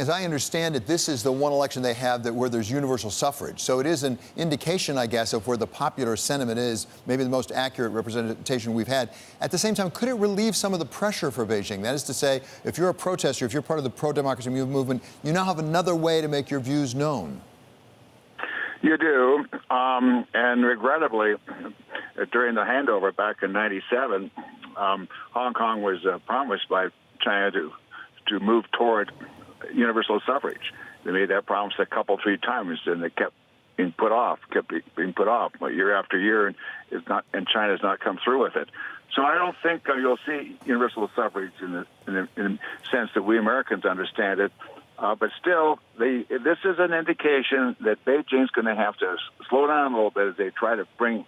As I understand it, this is the one election they have where there's universal suffrage. So it is an indication, I guess, of where the popular sentiment is, maybe the most accurate representation we've had. At the same time, could it relieve some of the pressure for Beijing? That is to say, if you're a protester, if you're part of the pro-democracy movement, you now have another way to make your views known. You do, and regrettably, during the handover back in '97, Hong Kong was promised by China to move toward universal suffrage. They made that promise a couple, 3 times, and it kept being put off year after year, and China's not come through with it. So I don't think you'll see universal suffrage in the sense that we Americans understand it. But still, this is an indication that Beijing's going to have to slow down a little bit as they try to bring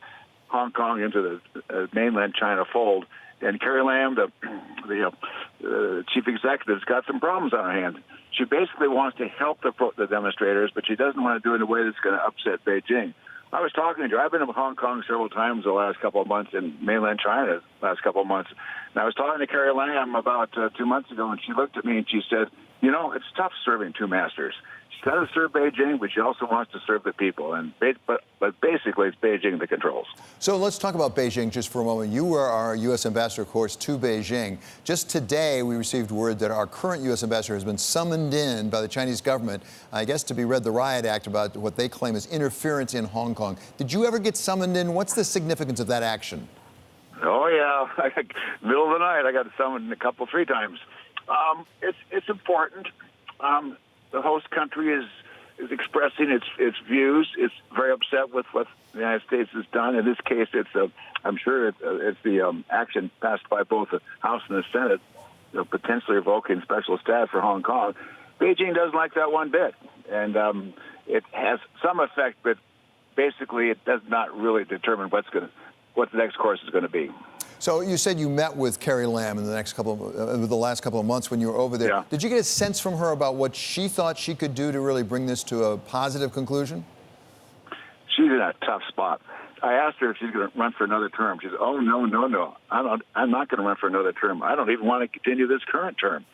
Hong Kong into the mainland China fold. And Carrie Lam, the chief executive, has got some problems on her hands. She basically wants to help the demonstrators, but she doesn't want to do it in a way that's going to upset Beijing. I was talking to her. I've been to Hong Kong several times the last couple of months, in mainland China the last couple of months. And I was talking to Carrie Lam about 2 months ago, and she looked at me and she said, you know, it's tough serving 2 masters. She's got to serve Beijing, but she also wants to serve the people. But basically, it's Beijing that controls. So let's talk about Beijing just for a moment. You were our U.S. ambassador, of course, to Beijing. Just today, we received word that our current U.S. ambassador has been summoned in by the Chinese government, I guess to be read the riot act about what they claim is interference in Hong Kong. Did you ever get summoned in? What's the significance of that action? Oh, yeah. Middle of the night, I got summoned 3 times. It's important. The host country is expressing its views. It's very upset with what the United States has done. In this case, I'm sure it's the action passed by both the House and the Senate, potentially revoking special status for Hong Kong. Beijing doesn't like that one bit, and it has some effect, but basically it does not really determine what the next course is going to be. So you said you met with Carrie Lam in the last couple of months when you were over there. Yeah. Did you get a sense from her about what she thought she could do to really bring this to a positive conclusion? She's in a tough spot. I asked her if she's going to run for another term. She said, "Oh, no. I'm not going to run for another term. I don't even want to continue this current term."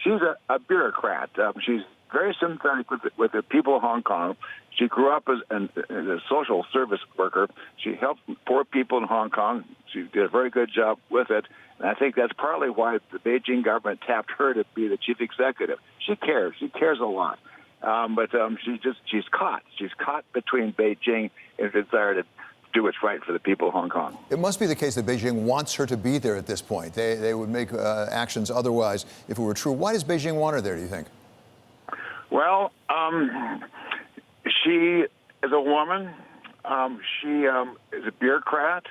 She's a bureaucrat. She's very sympathetic with the people of Hong Kong. She grew up as a social service worker. She helped poor people in Hong Kong. She did a very good job with it. And I think that's partly why the Beijing government tapped her to be the chief executive. She cares. She cares a lot. But she's caught. She's caught between Beijing and the desire to do what's right for the people of Hong Kong. It must be the case that Beijing wants her to be there at this point. They would make actions otherwise if it were true. Why does Beijing want her there, do you think? Well, she is a woman. She is a bureaucrat.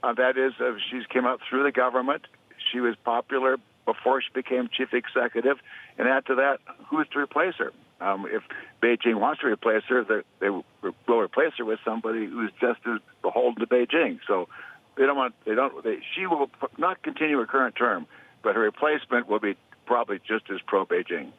That is, she came up through the government. She was popular before she became chief executive. And after that, who's to replace her? If Beijing wants to replace her, they will replace her with somebody who's just as beholden to Beijing. So she will not continue her current term, but her replacement will be probably just as pro-Beijing.